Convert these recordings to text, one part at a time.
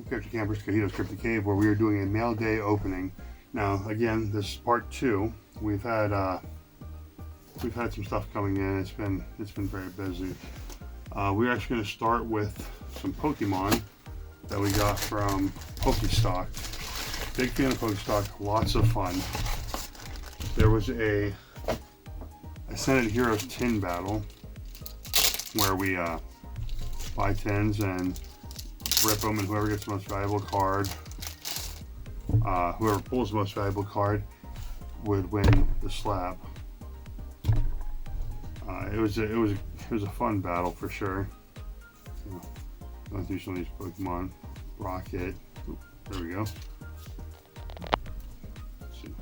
Cryptid Campers, Cahito's Cryptid Cave, where we are doing a mail day opening. Now, again, this is part 2. We've had some stuff coming in. It's been very busy. We're actually going to start with some Pokemon that we got from Pokestocked. Big fan of Pokestocked. Lots of fun. There was a Ascended Heroes tin battle where we buy tins and rip them, and whoever gets the most valuable card, whoever pulls the most valuable card would win the slab. It was a fun battle for sure. Going through some of these Pokemon. Rocket. Ooh, there we go. Let's see.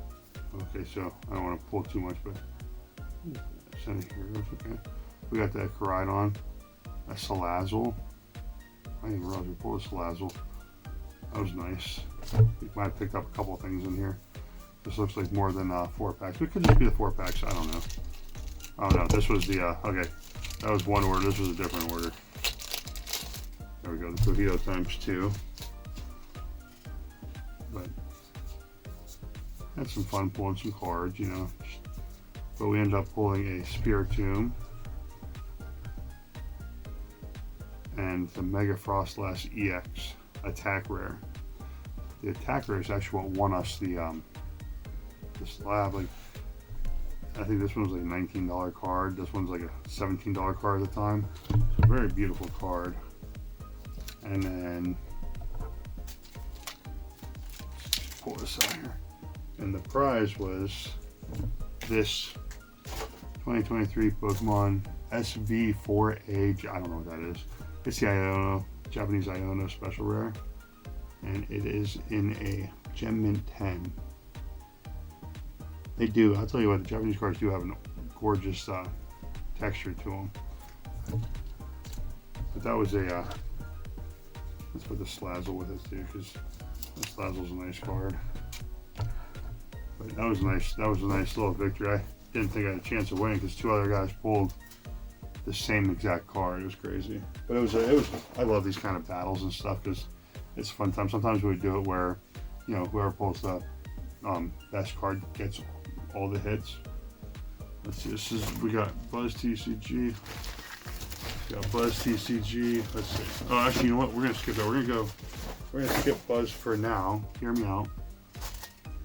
Okay, so I don't want to pull too much, but Ascended Heroes. Okay. We got that Koridon. A Salazzle. I didn't even realize we pulled a Salazzle. That was nice. We might have picked up a couple of things in here. This looks like more than 4 packs. It could just be the 4 packs. I don't know. Oh no, this was the, okay. That was one order. This was a different order. There we go. The Cahito times 2. But had some fun pulling some cards, you know. But we ended up pulling a Spiritomb and the Mega Frostlass EX attack rare. The attack rare is actually what won us the slab. Like, I think this one was like a $19 card. This one's like a $17 card at the time. It's a very beautiful card. And then let's pull this out here. And the prize was this 2023 Pokemon SV4A. I don't know what that is. It's the Iono, Japanese Iono special rare. And it is in a Gem Mint 10. They do, I'll tell you what, the Japanese cards do have a gorgeous texture to them. But that was a, let's put the Salazzle with it too, because the Salazzle's a nice card. But that was nice. That was a nice little victory. I didn't think I had a chance of winning because 2 other guys pulled the same exact card. It was crazy. But it was. I love these kind of battles and stuff because it's a fun time. Sometimes we do it where, you know, whoever pulls the best card gets all the hits. Let's see. We got Buzz TCG. Let's see. Oh, actually, you know what? We're gonna skip that. We're gonna skip Buzz for now. Hear me out.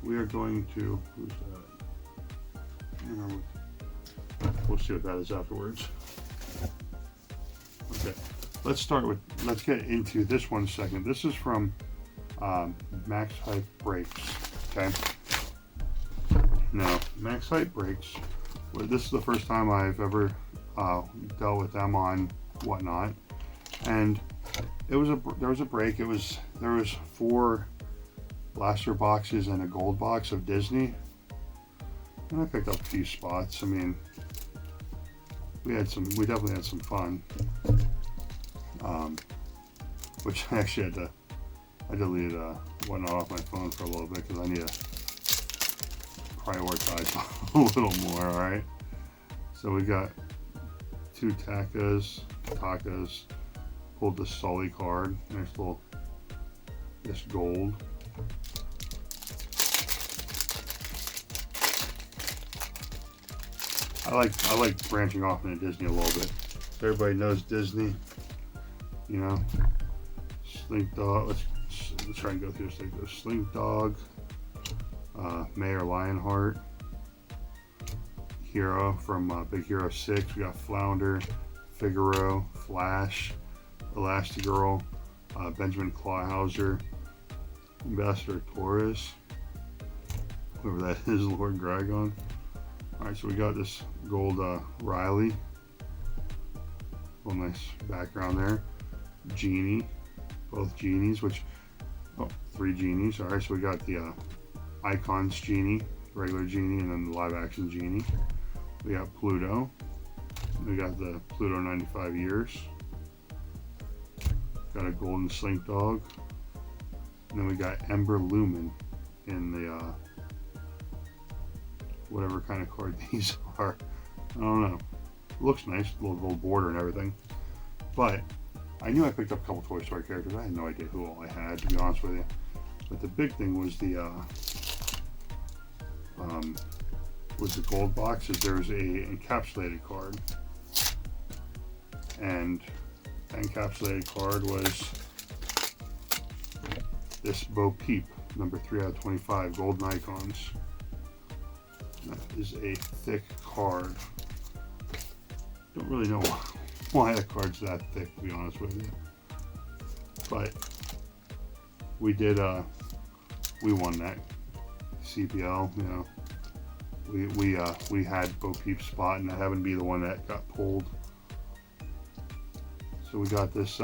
We are going to. Who's that? We'll see what that is afterwards. Okay, let's get into this one second. This is from Max Hype Breaks. Okay. Now, Max Hype Breaks. Well, this is the first time I've ever dealt with them on Whatnot, and there was a break. There was 4 blaster boxes and a gold box of Disney, and I picked up a few spots. I mean, we definitely had some fun. Which I actually I deleted Whatnot off my phone for a little bit because I need to prioritize a little more. All right, so we got 2 Takas, pulled the Sully card, nice little, this gold. I like branching off into Disney a little bit. Everybody knows Disney, you know. Slink Dog. Let's try and go through this. Like the Slink Dog, Mayor Lionheart, Hero from Big Hero 6. We got Flounder, Figaro, Flash, Elastigirl, Benjamin Clawhauser, Ambassador Torres, whoever that is, Lord Gragon. Alright, so we got this gold Riley. Little nice background there. Genie. Both genies, 3 genies. Alright, so we got the Icons Genie, regular Genie, and then the live action Genie. We got Pluto. We got the Pluto 95 years. Got a golden Slink Dog. And then we got Ember Lumen in the whatever kind of card these are. I don't know. It looks nice, little border and everything. But I knew I picked up a couple Toy Story characters. I had no idea who all I had, to be honest with you. But the big thing was the gold boxes. There was a encapsulated card, and the encapsulated card was this Bo Peep, number 3 out of 25, golden icons. That is a thick card. Don't really know why the card's that thick, to be honest with you. But we did, we won that CPL, you know. We had Bo Peep's spot, and I happened to be the one that got pulled. So we got this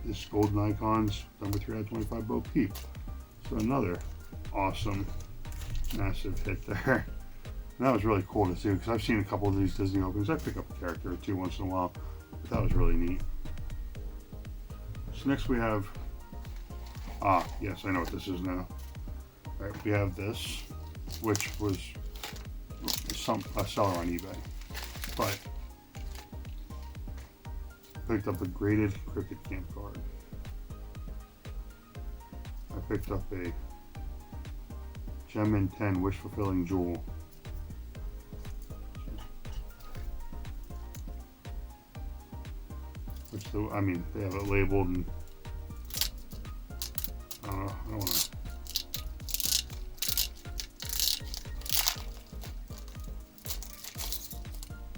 this golden icons, number 3 out of 25 Bo Peep. So another awesome, massive hit there. And that was really cool to see, because I've seen a couple of these Disney openings. I pick up a character or two once in a while, but that was really neat. So next we have, yes, I know what this is now. All right, we have this, which was a seller on eBay, but picked up a graded Cryptid Camp card. I picked up a Gem and 10 Wish Fulfilling Jewel. Which, I mean, they have it labeled, and I don't know, I don't want to.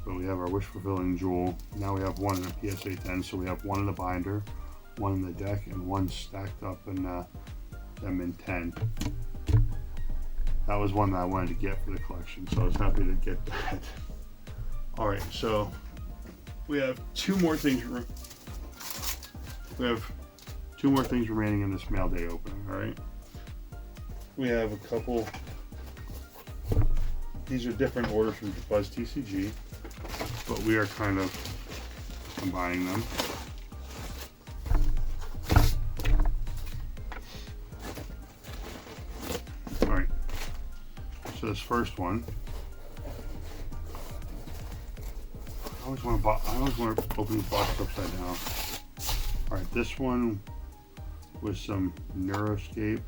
So we have our Wish Fulfilling Jewel. Now we have one in a PSA 10, so we have one in the binder, one in the deck, and one stacked up in Gem and 10. That was one that I wanted to get for the collection, so I was happy to get that. Alright, so we have two more things remaining in this mail day opening. Alright, we have a couple. These are different orders from Buzz TCG, but we are kind of combining them. Alright, so this first one, I always want to open the box upside down. Alright, this one was some Neuroscape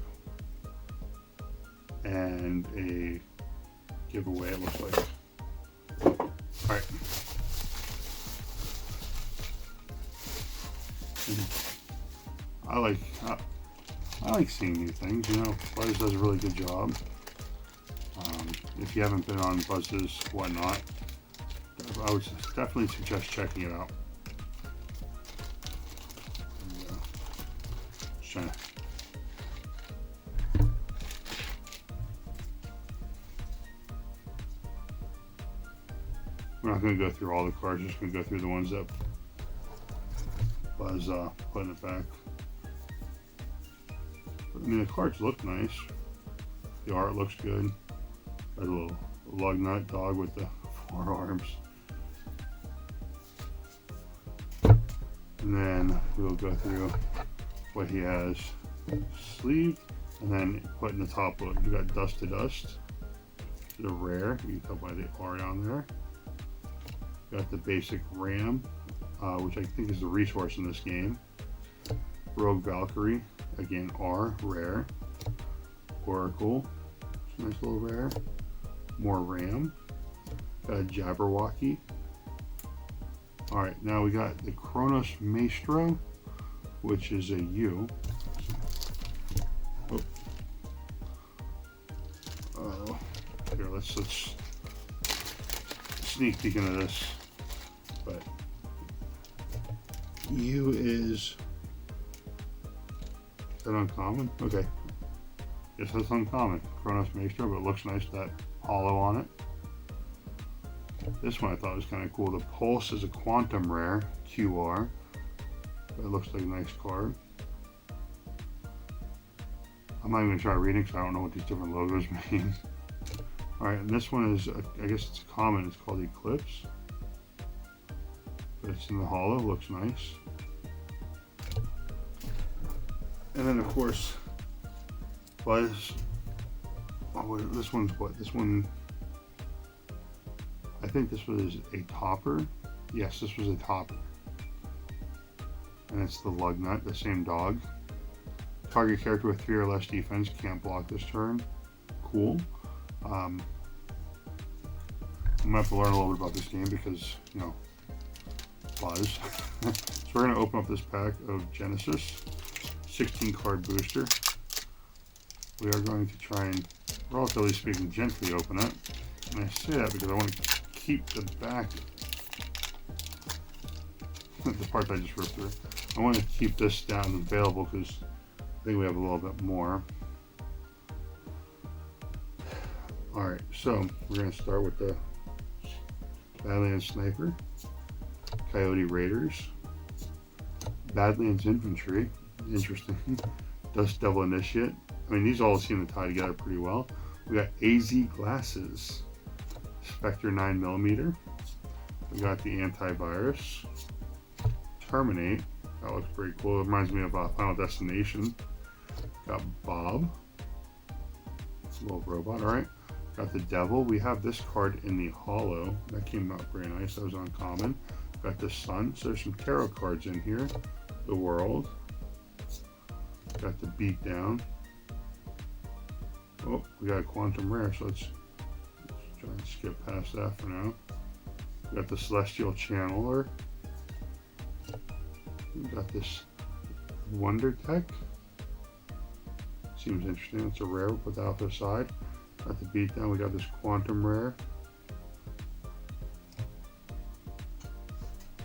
and a giveaway, it looks like. Alright. I like seeing new things, you know. Buzz does a really good job. If you haven't been on Buzz's whatnot, I would definitely suggest checking it out. Just trying to. We're not going to go through all the cards, just going to go through the ones that Buzz put in it back. But, I mean, the cards look nice. The art looks good. Got a little lug nut dog with the 4 arms. And then we'll go through what he has sleeved, and then put in the top load. We got Dust to Dust, the rare. You can tell by the R down there. Got the basic Ram, which I think is the resource in this game. Rogue Valkyrie, again R, rare. Oracle, nice little rare. More Ram. Got a Jabberwocky. Alright, now we got the Kronos Maestro, which is a U. Oh. Here, let's sneak peek into this. But U is that uncommon? Okay. Yes, that's uncommon. Kronos Maestro, but it looks nice, that hollow on it. This one I thought was kind of cool. The Pulse is a Quantum Rare, QR. But it looks like a nice card. I'm not even going to try reading because I don't know what these different logos mean. Alright, and this one is, I guess it's common, it's called Eclipse. But it's in the hollow, looks nice. And then of course, Buzz, this one's what? This one, I think this was a topper. Yes, this was a topper. And it's the Lugnut, the same dog. Target character with 3 or less defense can't block this turn. Cool. I'm gonna have to learn a little bit about this game because, you know, Buzz. So we're gonna open up this pack of Genesis, 16 card booster. We are going to try and, relatively speaking, gently open it. And I say that because I want to keep the back, the part that I just ripped through. I want to keep this down and available because I think we have a little bit more. Alright, so we're going to start with the Badlands Sniper, Coyote Raiders, Badlands Infantry, interesting, Dust Devil Initiate. I mean, these all seem to tie together pretty well. We got AZ Glasses, Spectre 9mm. We got the Antivirus, Terminate. That looks pretty cool. It reminds me of Final Destination. Got Bob, little robot. All right. Got the Devil. We have this card in the Holo. That came out very nice. That was uncommon. Got the Sun. So there's some tarot cards in here. The World. Got the Beatdown. Oh, we got a Quantum Rare, so let's try and skip past that for now. We got the Celestial Channeler. We got this Wonder Tech. Seems interesting. It's a rare. We'll put that off to the side. Got the Beatdown. We got this Quantum Rare.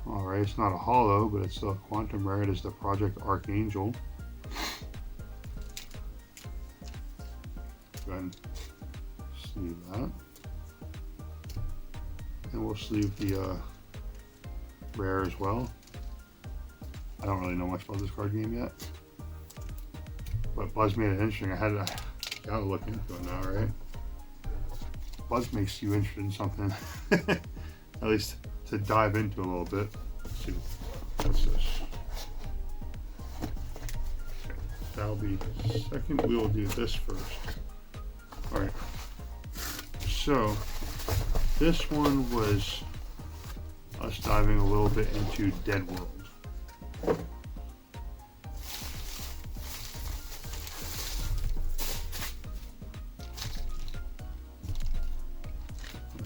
Alright, it's not a holo, but it's still a Quantum Rare. It is the Project Archangel. Go ahead and sleeve that. And we'll sleeve the rare as well. I don't really know much about this card game yet. But Buzz made it interesting. I gotta look into it now, right? Buzz makes you interested in something. At least to dive into a little bit. Let's see. What's this? Okay, that'll be second. We will do this first. Alright. So, this one was us diving a little bit into Dead World.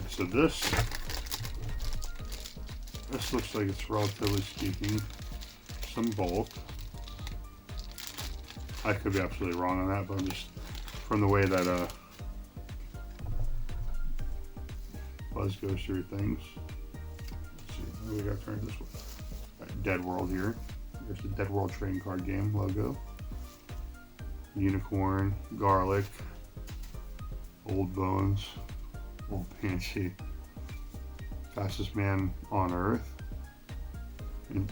So this looks like it's, relatively speaking, some bulk. I could be absolutely wrong on that, but I'm just, from the way that Buzz goes through things. Let's see, what do we got turned this way? Got Dead World here. There's the Dead World trading card game logo. Unicorn, Garlic, Old Bones, Old Banshee, Fastest Man on Earth. And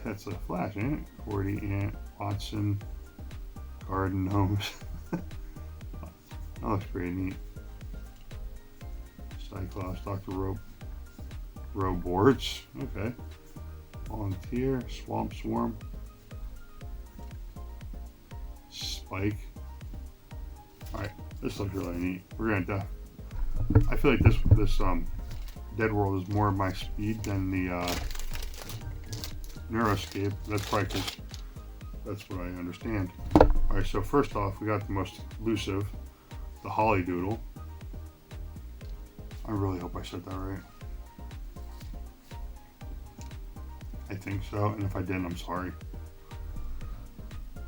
that's a Flash, ain't it? Cordy, Ant, Watson, Garden Gnomes. That looks pretty neat. Cyclops, Dr. Boards. Okay. Volunteer, Swamp Swarm, Spike. Alright, this looks really neat. We're gonna I feel like this Dead World is more of my speed than the Neuroscape. That's probably because that's what I understand. Alright, so first off, we got the most elusive, the Holly Doodle. I really hope I said that right. I think so, and if I didn't, I'm sorry.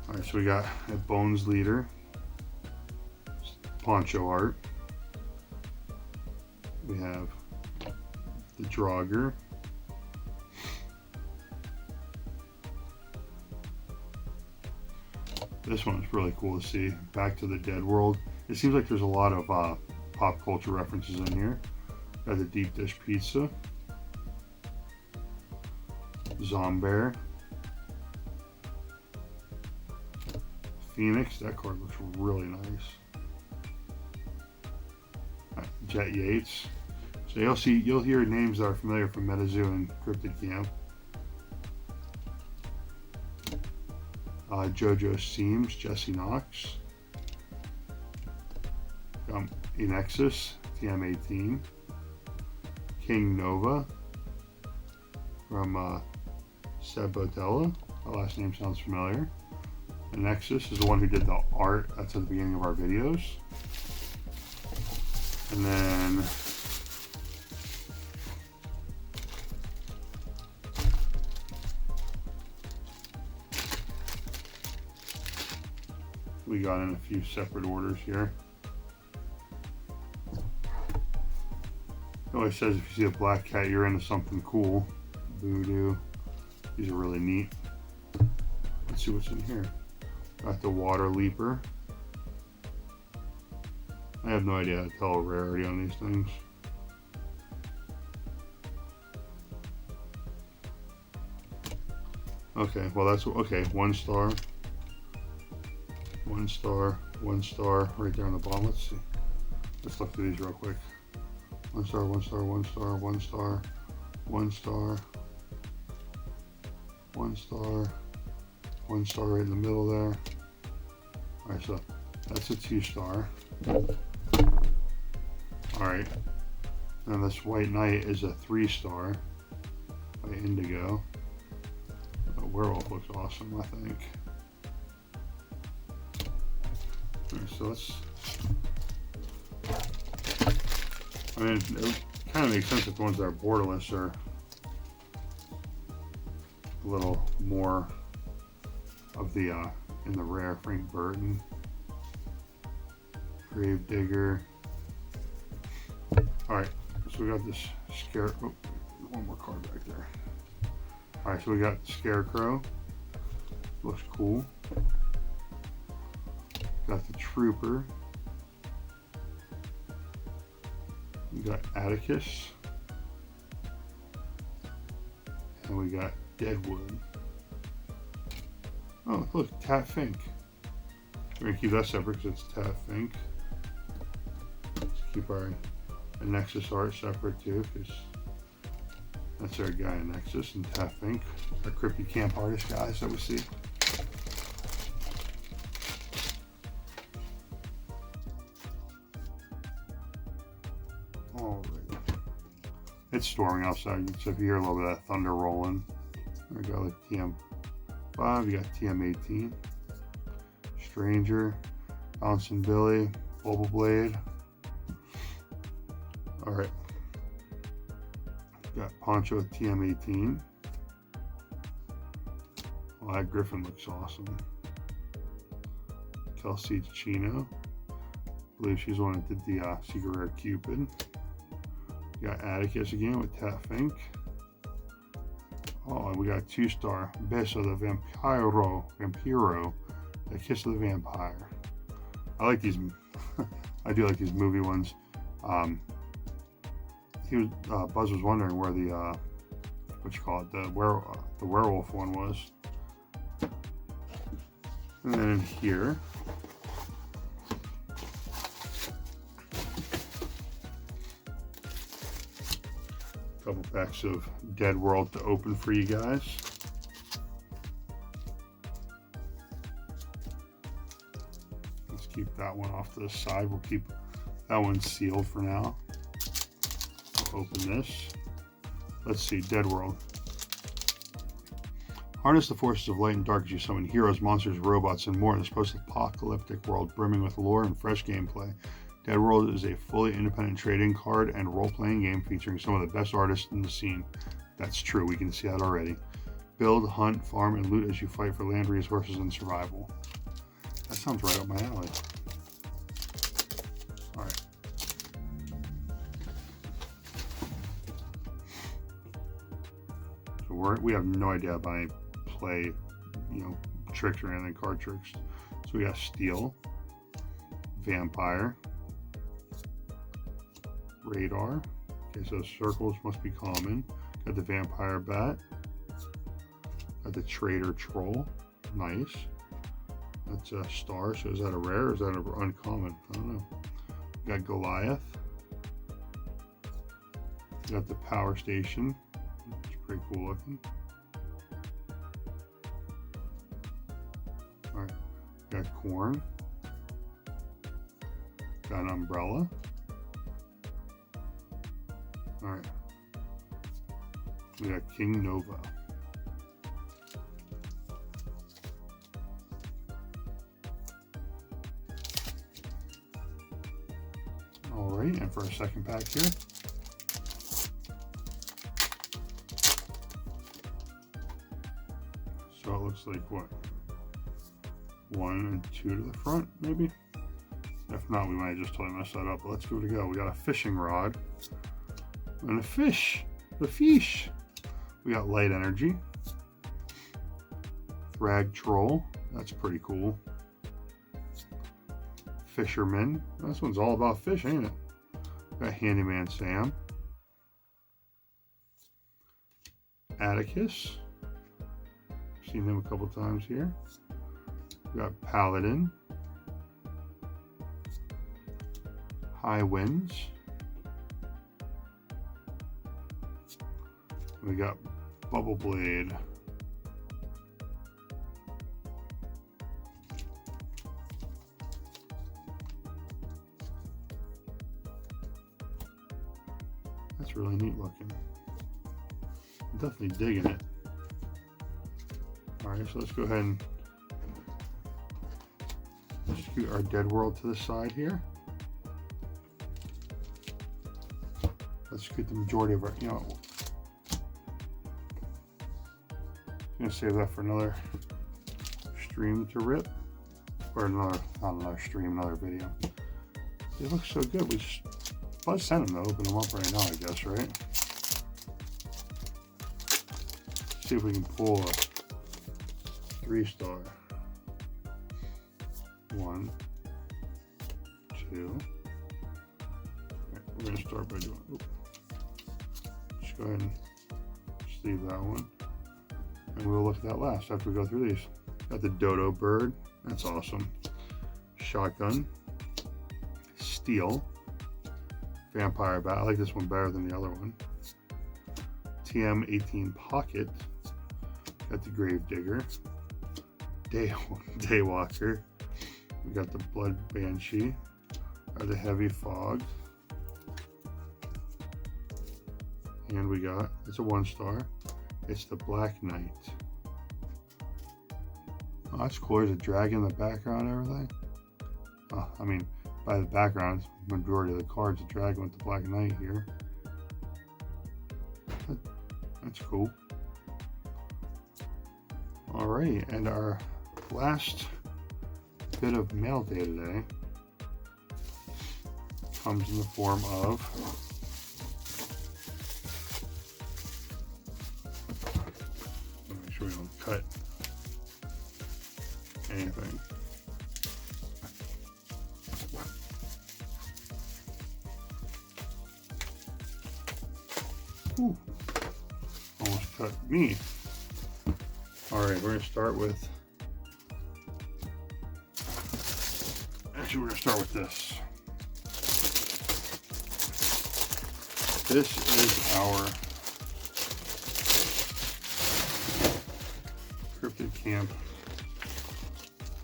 Alright, so we got a Bones Leader, Poncho Art. We have the Draugr. This one's really cool to see. Back to the Dead World. It seems like there's a lot of pop culture references in here. Got the Deep Dish Pizza. Zombear. Phoenix. That card looks really nice. Jet Yates. So you'll hear names that are familiar from MetaZoo and Cryptid Camp. JoJo Seams, Jesse Knox. Enexus, TM18. King Nova. from Sabotella. The last name sounds familiar. And Nexus is the one who did the art. That's at the beginning of our videos. And then we got in a few separate orders here. It always says if you see a black cat, you're into something cool. Voodoo. These are really neat. Let's see what's in here. Got the water leaper. I have no idea how to tell a rarity on these things. Okay, well that's okay. 1 star. 1 star. 1 star. Right there on the bottom. Let's see. Let's look through these real quick. 1 star. 1 star. 1 star. 1 star. 1 star. 1 star. 1 star right in the middle there. Alright, so that's a 2 star. Alright. And this White Knight is a 3 star by Indigo. The werewolf looks awesome, I think. Alright, so let's. I mean, it kind of makes sense if the ones that are borderless are a little more of the in the rare. Frank Burton, Grave Digger. All right, so we got this scare. Oh, one more card back there. All right, so we got Scarecrow. Looks cool. Got the Trooper. We got Atticus. And we got Deadwood. Oh, look, Tat Fink. We're gonna keep that separate because it's Tat Fink. Let's keep our Nexus art separate too, because that's our guy in Nexus and Tat Fink, our Cryptid Camp artist guys that we see. Alright. It's storming outside, so if you hear a little bit of that thunder rolling. There we go, like TM5, you got TM18, Stranger, Bouncing Billy, Bubble Blade. Alright. Got Poncho with TM18. Well, that Griffin looks awesome. Kelsey Chino. I believe she's the one that did the Secret Rare Cupid. We got Atticus again with Tat Fink. Oh, and we got 2 star Beso the Vampiro, the Kiss of the Vampire. I like these. I do like these movie ones. He was Buzz was wondering where the what you call it, the werewolf one was. And then in here, a couple packs of Dead World to open for you guys. Let's keep that one off to the side. We'll keep that one sealed for now. I'll open this. Let's see, Dead World. Harness the forces of light and dark as you summon heroes, monsters, robots, and more in this post-apocalyptic world brimming with lore and fresh gameplay. Dead World is a fully independent trading card and role-playing game featuring some of the best artists in the scene. That's true, we can see that already. Build, hunt, farm, and loot as you fight for land resources and survival. That sounds right up my alley. Alright. So we have no idea about any play, tricks or anything, card tricks. So we got Steel, Vampire, Radar. Okay, so circles must be common. Got the Vampire Bat. Got the Trader Troll. Nice. That's a star. So is that a rare or is that an uncommon? I don't know. Got Goliath. Got the Power Station. It's pretty cool looking. Alright. Got Corn. Got an Umbrella. Alright. We got King Nova. Alright, and for our second pack here. So it looks like what? 1 and 2 to the front, maybe? If not, we might just totally mess that up, but let's give it a go. We got a fishing rod and a fish. The fish. We got light energy. Thrag troll. That's pretty cool. Fisherman. This one's all about fish, ain't it? We got Handyman Sam. Atticus. Seen him a couple times here. We got Paladin. High Winds. We got Bubble Blade. That's really neat looking. I'm definitely digging it. Alright, so let's go ahead and scoot our Dead World to the side here. Let's get the majority of our, I'm gonna save that for another stream to rip, or not another stream, another video. They look so good. Let's send them to open them up right now, I guess, right? See if we can pull a 3-star. 1, 2. Right, we're gonna start by doing. Just go ahead and just leave that one, and we'll look at that last after we go through these. Got the dodo bird. That's awesome. Shotgun. Steel. Vampire bat. I like this one better than the other one. TM18 pocket. Got the grave digger. Daywalker. We got the blood banshee. Or the heavy fog. And we got, it's a 1-star. It's the Black Knight. Oh, that's cool. There's a dragon in the background and everything. Oh, I mean, by the background, majority of the cards, a dragon with the Black Knight here. That's cool. Alright, and our last bit of mail day today comes in the form of make sure we don't cut anything. Ooh, almost cut me. Alright, we're going to start with, actually we're going to start with this. This is our Cryptid Camp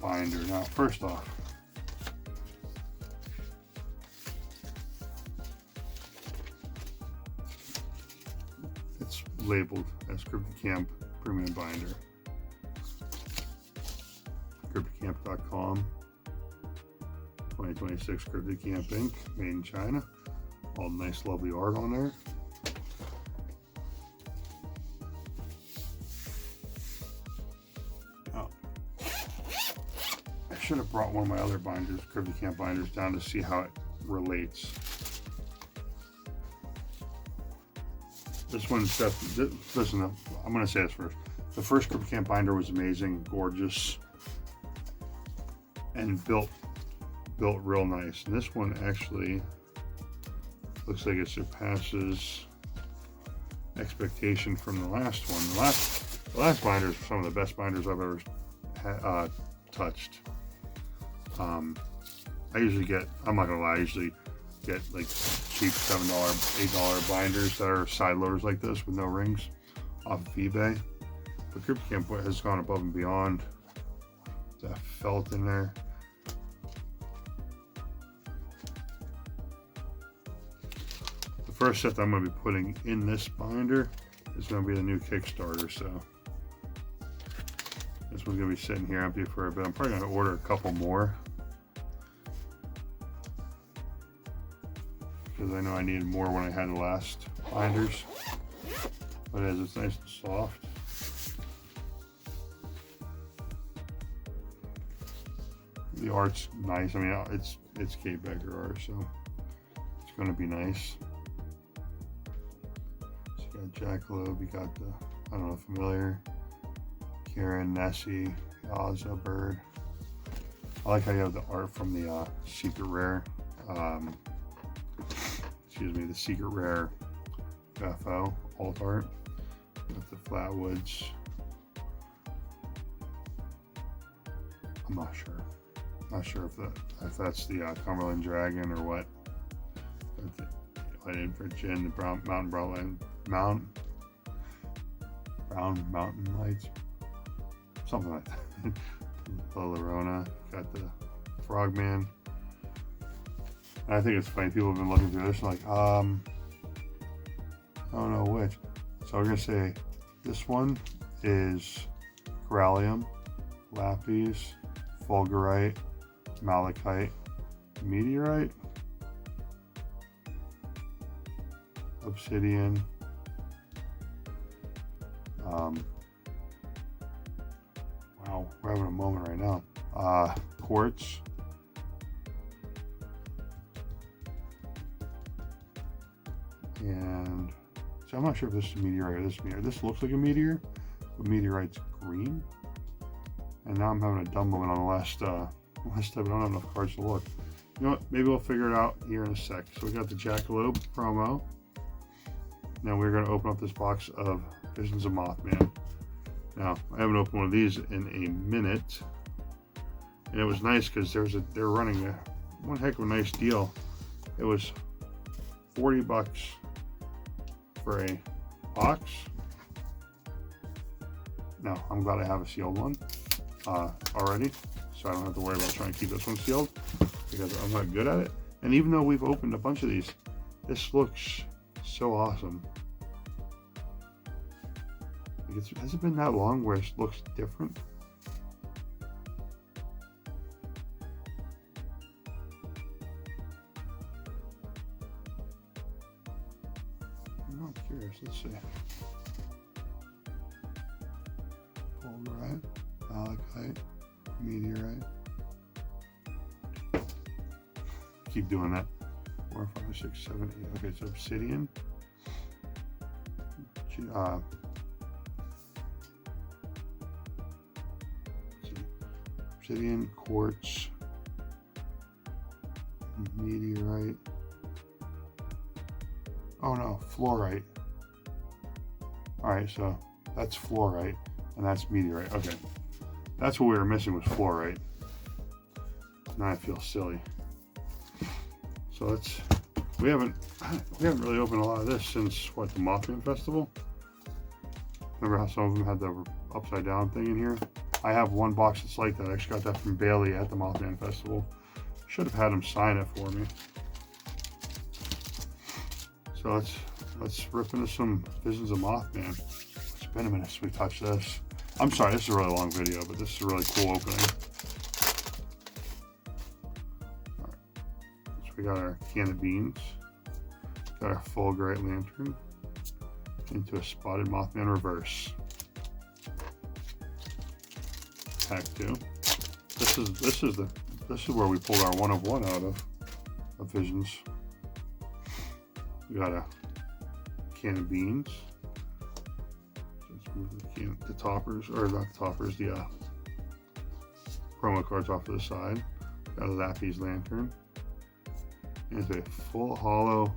binder. Now, first off, it's labeled as Cryptid Camp Premium Binder. Cryptidcamp.com. 2026 Cryptid Camp Inc. Made in China. All nice, lovely art on there. Oh. I should have brought one of my other binders, Cryptid Camp binders, down to see how it relates. This one's definitely, listen, I'm going to say this first. The first Cryptid Camp binder was amazing, gorgeous, and built real nice. And this one actually looks like it surpasses expectation from the last one. The last binders are some of the best binders I've ever touched. I usually get, I'm not gonna lie, I usually get like cheap $7, $8 binders that are side loaders like this with no rings off of eBay. But Cryptid Camp has gone above and beyond. That felt in there. The first set that I'm going to be putting in this binder is going to be the new Kickstarter, so this one's going to be sitting here empty for a bit. I'm probably going to order a couple more because I know I needed more when I had the last binders. But it's nice and soft. The art's nice. I mean, it's Kate Becker art, so it's going to be nice. So you got Jackalope, you got the, I don't know, familiar, Karen, Nessie, Ozza, Bird. I like how you have the art from the Secret Rare, excuse me, the Secret Rare UFO alt art with the Flatwoods. I'm not sure. Not sure if that's the Cumberland Dragon or what. Light Infrared, the Brown Mountain Lights, something like that. The Lorona, got the Frogman. And I think it's funny. People have been looking through this like, I don't know which. So we're gonna say this one is Corallium, Lapis, Fulgurite, Malachite, Meteorite, Obsidian, wow, we're having a moment right now. Quartz, and so I'm not sure if this is a meteorite or this is meteor. This looks like a meteor, but meteorite's green. And now I'm having a dumb moment on the last step. I don't have enough cards to look. You know what? Maybe we'll figure it out here in a sec. So we got the Jackalope promo. Now we're going to open up this box of Visions of Mothman. Now I haven't opened one of these in a minute, and it was nice because they're running one heck of a nice deal. It was $40 for a box. Now I'm glad I have a sealed one already, so I don't have to worry about trying to keep this one sealed because I'm not good at it. And even though we've opened a bunch of these, this looks so awesome. Like has it been that long where it looks different? I'm curious. Let's see. Fulgurite, Malachite, Meteorite. Keep doing that. 4, 5, 6, 7, 8. Okay, so Obsidian. Obsidian, Quartz, Meteorite. Oh no, Fluorite. Alright, so that's Fluorite and that's Meteorite. Okay. That's what we were missing was Fluorite. Now I feel silly. So we haven't really opened a lot of this since what, the Mothman Festival? Remember how some of them had the upside down thing in here? I have one box that's like that. I actually got that from Bailey at the Mothman Festival. Should have had him sign it for me. So let's rip into some Visions of Mothman. It's been a minute since we touched this. I'm sorry, this is a really long video, but this is a really cool opening. Alright. So we got our can of beans. Got our Fulgurite lantern. Into a spotted Mothman reverse. Pack 2. This is where we pulled our 1 of 1 out of Visions. We got a can of beans. Let's move the toppers, or not the toppers, the promo cards off to the side. Got a Lapis lantern. And a full hollow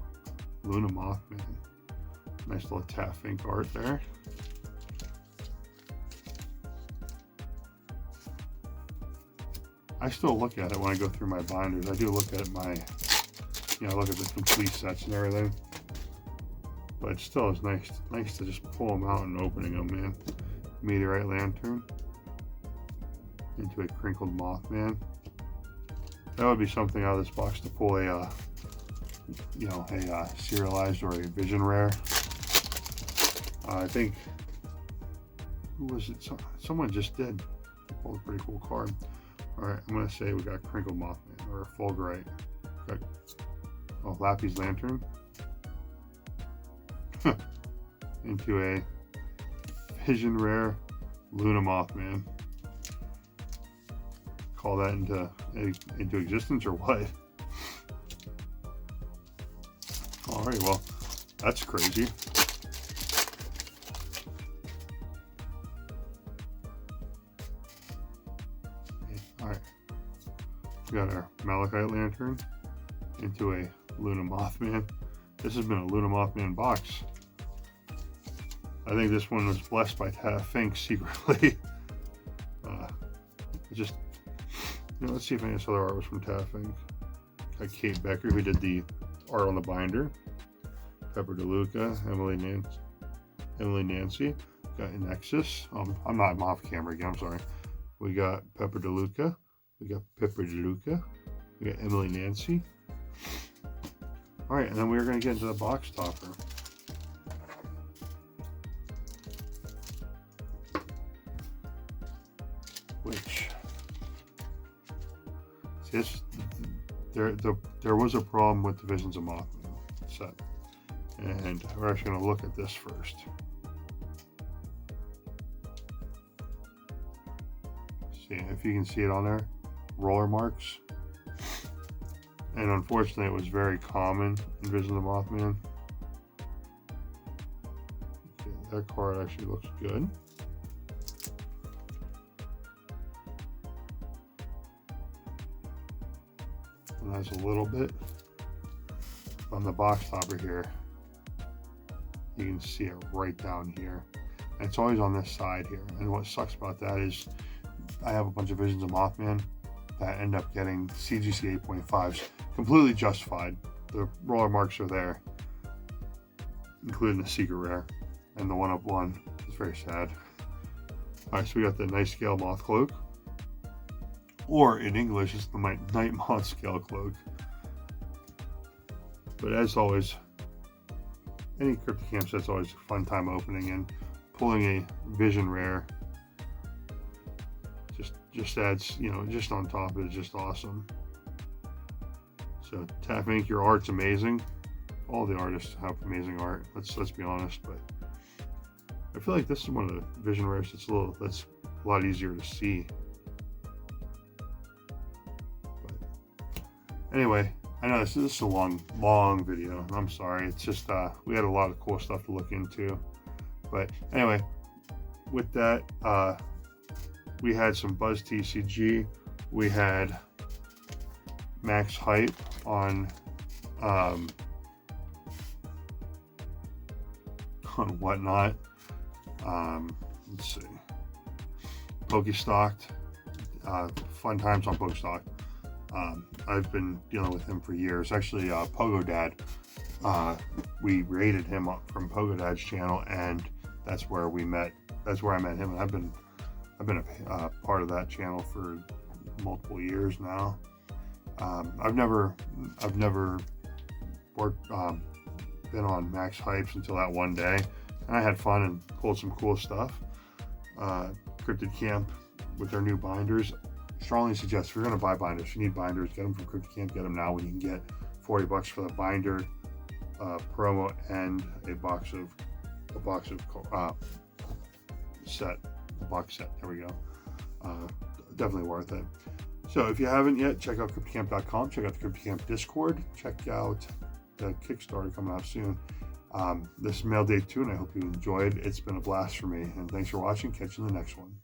Luna Mothman. Nice little Taff Ink art there. I still look at it when I go through my binders. I do look at my, look at the complete sets and everything. But it still is nice to just pull them out and opening them, man. Meteorite lantern into a crinkled Mothman. That would be something out of this box to pull a serialized or a vision rare. I think, who was it? Someone just did. Pulled a pretty cool card. All right, I'm gonna say we got Crinkle Mothman or Fulgurite. Got Lappy's Lantern into a Vision Rare Luna Mothman. Call that into existence or what? Alright, well, that's crazy. Alright. We got our Malachite Lantern into a Luna Mothman. This has been a Luna Mothman box. I think this one was blessed by Fink secretly. Just, let's see if any of this other art was from Fink. Got Kate Becker, who did the art on the binder. Pepper DeLuca, Emily Nancy. Got Nexus. I'm not off camera again, I'm sorry. We got Pepper DeLuca. We got Emily Nancy. Alright, and then we're going to get into the box topper. Which, see, there was a problem with the Visions of Mothman set. And we're actually going to look at this first. See if you can see it on there. Roller marks. And unfortunately, it was very common in Visions of Mothman. Okay, that card actually looks good. And there's a little bit on the box topper here. You can see it right down here. And it's always on this side here. And what sucks about that is I have a bunch of Visions of Mothman that end up getting CGC 8.5s. Completely justified. The roller marks are there, including the secret rare and the 1/1. It's very sad. Alright, so we got the Night Scale Moth Cloak. Or in English, it's the Night Moth Scale Cloak. But as always, any Cryptid Camp set's always a fun time opening, and pulling a Vision Rare just adds, just on top is just awesome. So Fink, your art's amazing. All the artists have amazing art. Let's be honest, but I feel like this is one of the Vision Rares that's a lot easier to see. But anyway, I know this is a long video. I'm sorry. It's just we had a lot of cool stuff to look into. But anyway, with that, we had some Buzz TCG. We had Max Hype on Whatnot. Let's see. Pokestocked. Fun times on Pokestocked. I've been dealing with him for years. Actually, Pogo Dad. We raided him up from Pogo Dad's channel, and that's where we met. That's where I met him, and I've been a part of that channel for multiple years now. I've never worked, been on Max Hypes until that one day, and I had fun and pulled some cool stuff. Cryptid Camp with their new binders. Strongly suggest if you're going to buy binders, if you need binders, get them from Cryptid Camp. Get them now when you can get $40 for the binder promo and a box set. There we go. Definitely worth it. So if you haven't yet, check out cryptidcamp.com. Check out the Cryptid Camp Discord. Check out the Kickstarter coming out soon. This is Mail Day 2, and I hope you enjoyed. It's been a blast for me. And thanks for watching. Catch you in the next one.